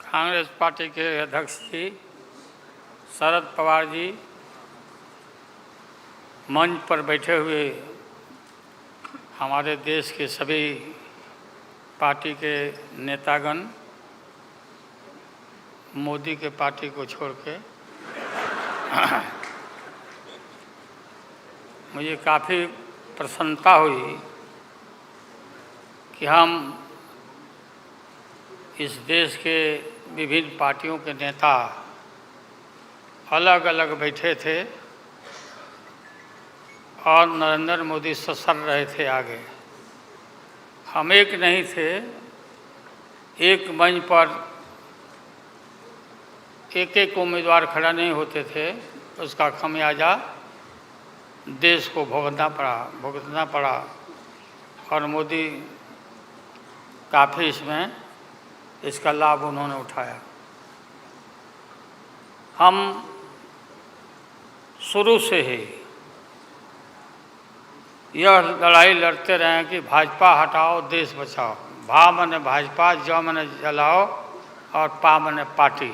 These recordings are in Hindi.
कांग्रेस पार्टी के अध्यक्ष जी शरद पवार जी मंच पर बैठे हुए हमारे देश के सभी पार्टी के नेतागण मोदी के पार्टी को छोड़ के मुझे काफ़ी प्रसन्नता हुई कि हम इस देश के विभिन्न पार्टियों के नेता अलग अलग बैठे थे और नरेंद्र मोदी ससर रहे थे आगे। हम एक नहीं थे, एक मंच पर एक एक उम्मीदवार खड़ा नहीं होते थे, उसका खमियाजा देश को भुगतना पड़ा और मोदी काफ़ी इसका लाभ उन्होंने उठाया। हम शुरू से ही यह लड़ाई लड़ते रहे कि भाजपा हटाओ देश बचाओ। भा मने भाजपा, ज मने जलाओ और पा मने पार्टी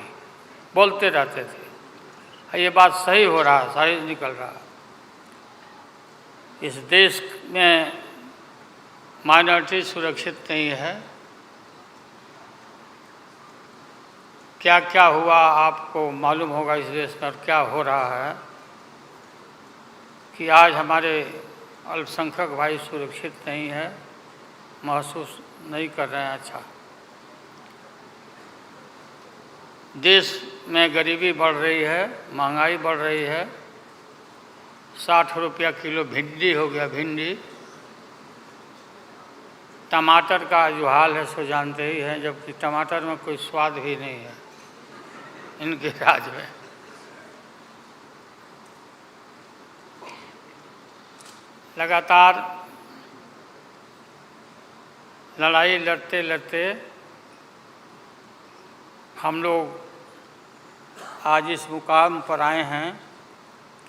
बोलते रहते थे। ये बात सही हो रहा, सही निकल रहा। इस देश में माइनॉरिटी सुरक्षित नहीं है। क्या क्या हुआ आपको मालूम होगा इस देश में और क्या हो रहा है कि आज हमारे अल्पसंख्यक भाई सुरक्षित नहीं है, महसूस नहीं कर रहे हैं। अच्छा, देश में गरीबी बढ़ रही है, महंगाई बढ़ रही है। 60 रुपया किलो भिंडी हो गया, भिंडी। टमाटर का जो हाल है सो जानते ही हैं, जबकि टमाटर में कोई स्वाद भी नहीं है इनके राज में। लगातार लड़ाई लड़ते लड़ते हम लोग आज इस मुकाम पर आए हैं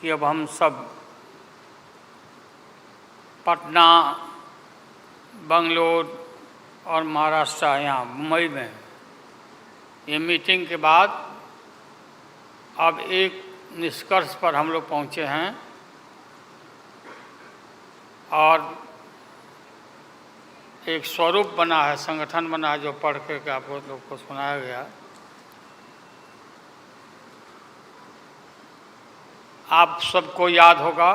कि अब हम सब पटना, बंगलोर और महाराष्ट्र, यहाँ मुंबई में ये मीटिंग के बाद अब एक निष्कर्ष पर हम लोग पहुँचे हैं और एक स्वरूप बना है, संगठन बना है, जो पढ़ करके आप लोग को सुनाया गया। आप सबको याद होगा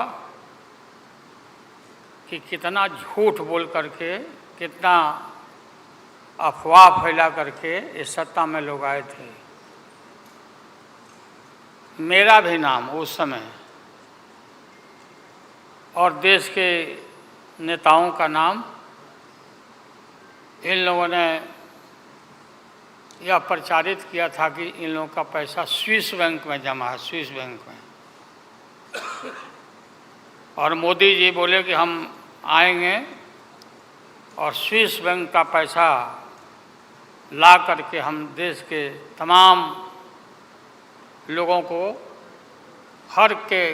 कि कितना झूठ बोल करके, कितना अफवाह फैला करके इस सत्ता में लोग आए थे। मेरा भी नाम उस समय और देश के नेताओं का नाम इन लोगों ने यह प्रचारित किया था कि इन लोगों का पैसा स्विस बैंक में जमा है, स्विस बैंक में। और मोदी जी बोले कि हम आएंगे और स्विस बैंक का पैसा ला करके हम देश के तमाम लोगों को, हर के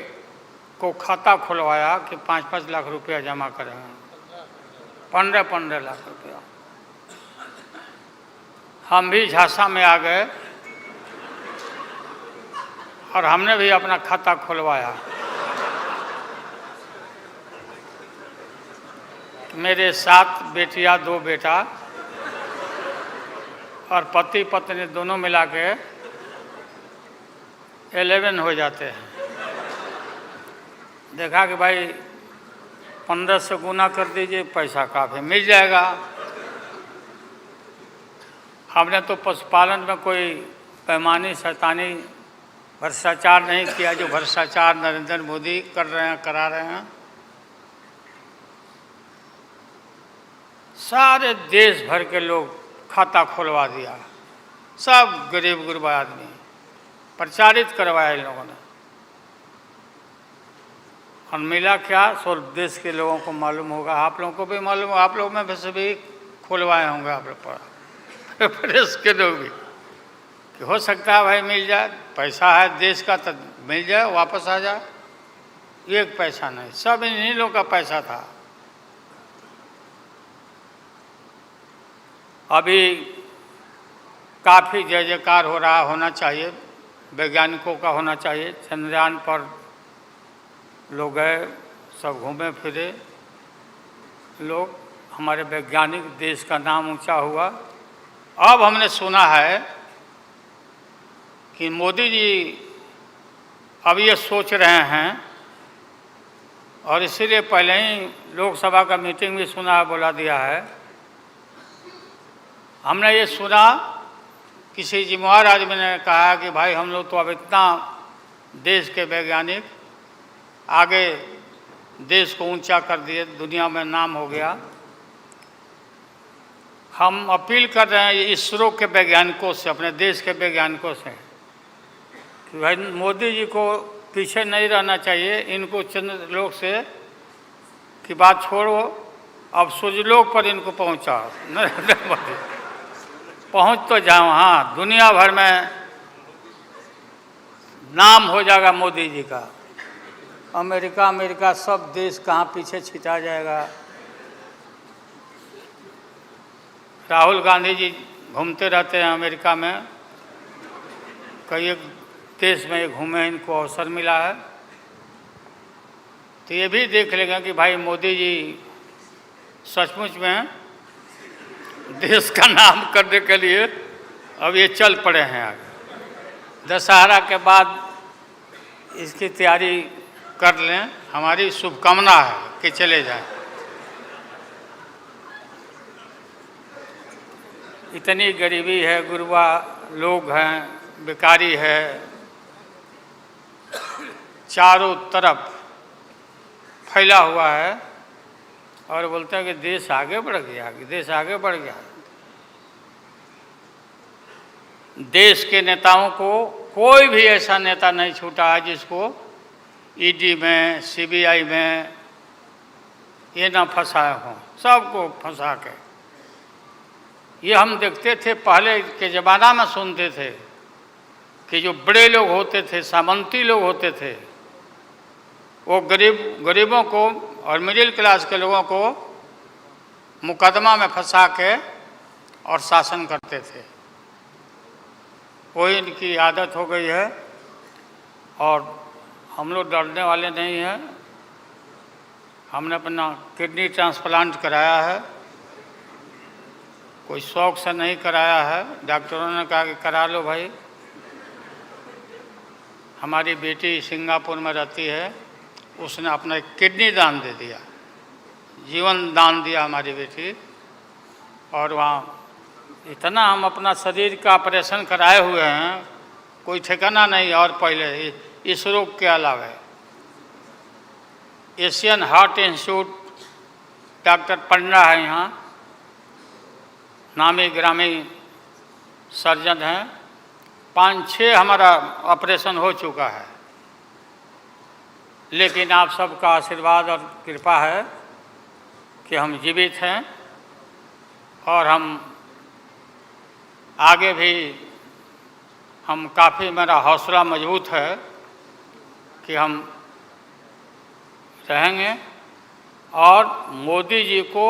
को खाता खुलवाया कि 5-5 लाख रुपया जमा करेंगे, 15-15 लाख रुपया। हम भी झांसा में आ गए और हमने भी अपना खाता खुलवाया। मेरे 7 बेटियां, 2 बेटा और पति पत्नी दोनों मिला के 11 हो जाते हैं। देखा कि भाई 15 से गुना कर दीजिए, पैसा काफ़ी मिल जाएगा। हमने तो पशुपालन में कोई पैमानी शैतानी भ्रष्टाचार नहीं किया, जो भ्रष्टाचार नरेंद्र मोदी कर रहे हैं, करा रहे हैं। सारे देश भर के लोग खाता खुलवा दिया, सब गरीब गुरबा आदमी प्रचारित करवाया इन लोगों ने। और मिला क्या, सो देश के लोगों को मालूम होगा, आप लोगों को भी मालूम, आप लोग में वैसे भी खुलवाए होंगे आप लोग पर, प्रेस के लोग भी, कि हो सकता है भाई मिल जाए, पैसा है देश का तो मिल जाए, वापस आ जाए। एक पैसा नहीं, सब इन्हीं लोगों का पैसा था। अभी काफ़ी जय जयकार हो रहा होना चाहिए, वैज्ञानिकों का होना चाहिए। चंद्रयान पर लोग गए, सब घूमे फिरे लोग, हमारे वैज्ञानिक, देश का नाम ऊंचा हुआ। अब हमने सुना है कि मोदी जी अब ये सोच रहे हैं, और इसीलिए पहले ही लोकसभा का मीटिंग भी सुना, बुला दिया है। हमने ये सुना, किसी जिम्मेवार आदमी ने कहा कि भाई हम लोग तो अब इतना देश के वैज्ञानिक आगे देश को ऊंचा कर दिए, दुनिया में नाम हो गया। हम अपील कर रहे हैं इसरो के वैज्ञानिकों से, अपने देश के वैज्ञानिकों से, कि भाई मोदी जी को पीछे नहीं रहना चाहिए। इनको चंद्रलोक से की बात छोड़ो, अब सूर्यलोक पर इनको पहुंचाओ। नरेंद्र मोदी पहुंच तो जाओ, हाँ, दुनिया भर में नाम हो जाएगा मोदी जी का। अमेरिका सब देश कहाँ पीछे छिटा जाएगा। राहुल गांधी जी घूमते रहते हैं अमेरिका में, कई एक देश में घूमे, इनको अवसर मिला है। तो ये भी देख लेंगे कि भाई मोदी जी सचमुच में देश का नाम करने के लिए अब ये चल पड़े हैं आगे। दशहरा के बाद इसकी तैयारी कर लें, हमारी शुभकामना है कि चले जाएं। इतनी गरीबी है, गुरबा लोग हैं, बेकारी है, चारों तरफ फैला हुआ है, और बोलते हैं कि देश आगे बढ़ गया, देश आगे बढ़ गया। देश के नेताओं को कोई भी ऐसा नेता नहीं छूटा है जिसको ईडी में, सीबीआई में ये ना फंसाए हों, सबको फंसा के। ये हम देखते थे पहले के ज़माना में, सुनते थे कि जो बड़े लोग होते थे, सामंती लोग होते थे, वो गरीबों को और मिडिल क्लास के लोगों को मुकदमा में फंसा के और शासन करते थे। वही इनकी आदत हो गई है, और हम लोग डरने वाले नहीं हैं। हमने अपना किडनी ट्रांसप्लांट कराया है, कोई शौक से नहीं कराया है। डॉक्टरों ने कहा कि करा लो भाई। हमारी बेटी सिंगापुर में रहती है, उसने अपना किडनी दान दे दिया, जीवन दान दिया हमारी बेटी। और वहाँ इतना हम अपना शरीर का ऑपरेशन कराए हुए हैं, कोई ठिकाना नहीं। और पहले इस रोग के अलावा एशियन हार्ट इंस्टीट्यूट, डॉक्टर पंडा है यहाँ, नामी ग्रामी सर्जन हैं। 5-6 हमारा ऑपरेशन हो चुका है, लेकिन आप सबका आशीर्वाद और कृपा है कि हम जीवित हैं, और हम आगे भी हम काफ़ी, मेरा हौसला मजबूत है कि हम रहेंगे, और मोदी जी को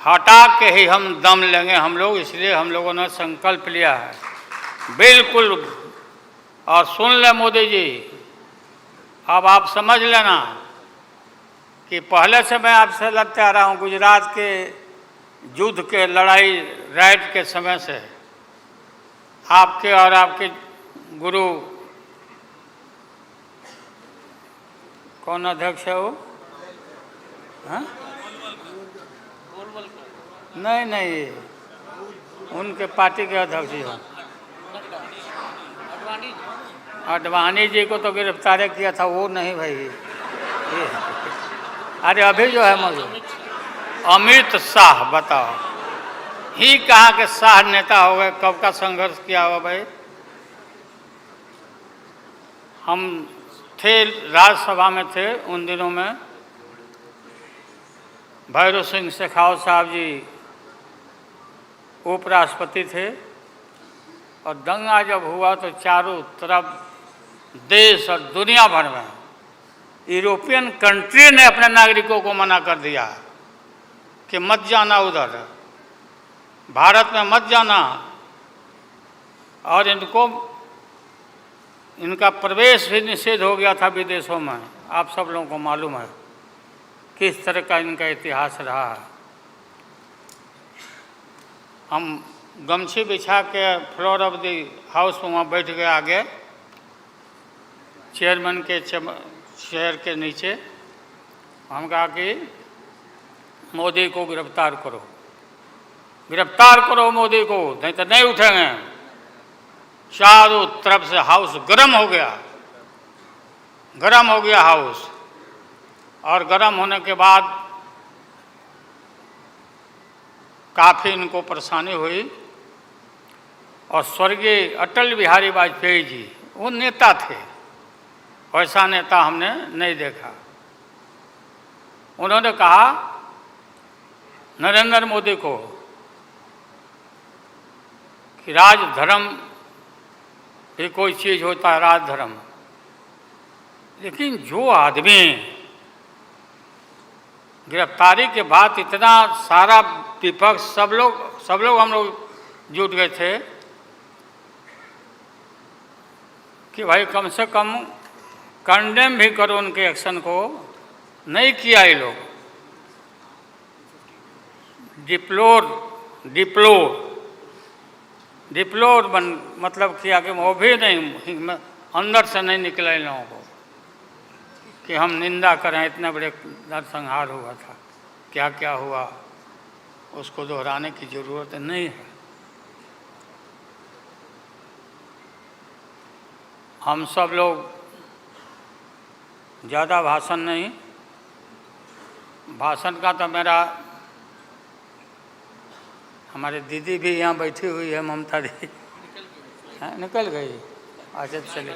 हटा के ही हम दम लेंगे हम लोग। इसलिए हम लोगों ने संकल्प लिया है, बिल्कुल। और सुन ले मोदी जी, अब आप समझ लेना कि पहले से मैं आपसे लड़ते आ रहा हूँ, गुजरात के युद्ध के लड़ाई राइट के समय से। आपके और आपके गुरु, कौन अध्यक्ष है वो? हाँ? नहीं, उनके पार्टी के अध्यक्ष जी हैं, अडवाणी जी को तो गिरफ्तार किया था, वो नहीं भाई ये। अरे अभी जो है मौजूद अमित शाह, बताओ, ही कहाँ के शाह नेता हो गए, कब का संघर्ष किया हुआ भाई। हम थे राज्यसभा में, थे उन दिनों में, भैरव सिंह शेखावत साहब जी उपराष्ट्रपति थे, और दंगा जब हुआ तो चारों तरफ देश और दुनिया भर में यूरोपियन कंट्री ने अपने नागरिकों को मना कर दिया कि मत जाना उधर, भारत में मत जाना। और इनका प्रवेश भी निषेध हो गया था विदेशों में। आप सब लोगों को मालूम है किस तरह का इनका इतिहास रहा है। हम गमछी बिछा के फ्लोर ऑफ द हाउस में वहाँ बैठ गए आगे चेयरमैन के चेयर के नीचे। हम कहा कि मोदी को गिरफ्तार करो, गिरफ्तार करो मोदी को, नहीं तो नहीं उठेंगे। चारों तरफ से हाउस गर्म हो गया, गर्म हो गया हाउस। और गर्म होने के बाद काफ़ी इनको परेशानी हुई। और स्वर्गीय अटल बिहारी वाजपेयी जी वो नेता थे, वैसा नेता हमने नहीं देखा। उन्होंने कहा नरेंद्र मोदी को कि राजधर्म भी कोई चीज़ होता है, राजधर्म। लेकिन जो आदमी गिरफ्तारी के बाद इतना सारा विपक्ष सब लोग हम लोग जुट गए थे कि भाई कम से कम कंडेम भी करो उनके एक्शन को। नहीं किया ये लोग। डिप्लोर मतलब किया कि वो भी नहीं, अंदर से नहीं निकला इन लोगों को कि हम निंदा करें। इतने बड़े नरसंहार हुआ था, क्या क्या हुआ उसको दोहराने की ज़रूरत नहीं है। हम सब लोग ज़्यादा भाषण नहीं, भाषण का तो मेरा, हमारे दीदी भी यहाँ बैठी हुई है, ममता दी निकल गई। अच्छा चले,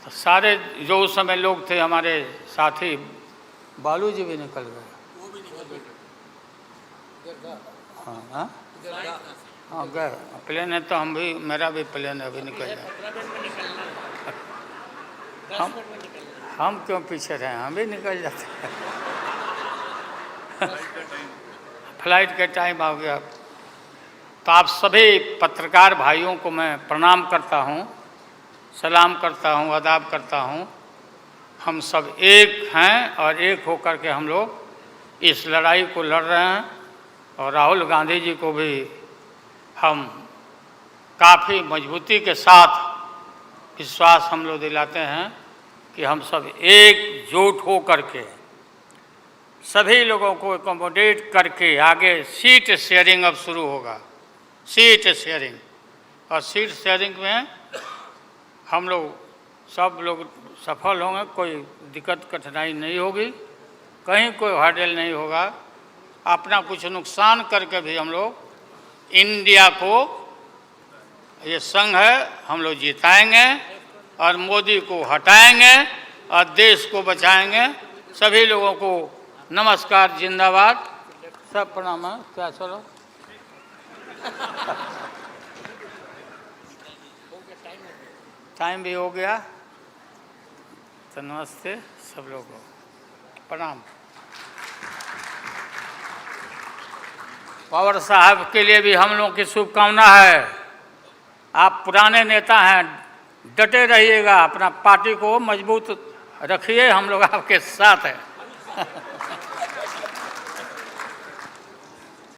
तो सारे जो उस समय लोग थे हमारे साथी, बालू जी भी निकल गए। हाँ हाँ हाँ गए। प्लेन है तो हम भी, मेरा भी प्लेन है, अभी निकल जाए। हम क्यों पीछे रहे, हम भी निकल जाते हैं। फ्लाइट का टाइम आ गया। तो आप सभी पत्रकार भाइयों को मैं प्रणाम करता हूँ, सलाम करता हूँ, आदाब करता हूँ। हम सब एक हैं और एक होकर के हम लोग इस लड़ाई को लड़ रहे हैं। और राहुल गांधी जी को भी हम काफ़ी मजबूती के साथ विश्वास हम लोग दिलाते हैं कि हम सब एकजुट हो करके सभी लोगों को एकोमोडेट करके आगे सीट शेयरिंग अब शुरू होगा। सीट शेयरिंग, और सीट शेयरिंग में हम लोग सब लोग सफल होंगे। कोई दिक्कत कठिनाई नहीं होगी, कहीं कोई हर्डल नहीं होगा। अपना कुछ नुकसान करके भी हम लोग इंडिया को, ये संघ है, हम लोग जिताएंगे और मोदी को हटाएंगे और देश को बचाएंगे। सभी लोगों को नमस्कार, जिंदाबाद, सब प्रणाम है। क्या चलो टाइम भी हो गया, तो नमस्ते सब लोगों को, प्रणाम। पवार साहब के लिए भी हम लोगों की शुभकामना है। आप पुराने नेता हैं, डटे रहिएगा, अपना पार्टी को मजबूत रखिए, हम लोग आपके साथ हैं।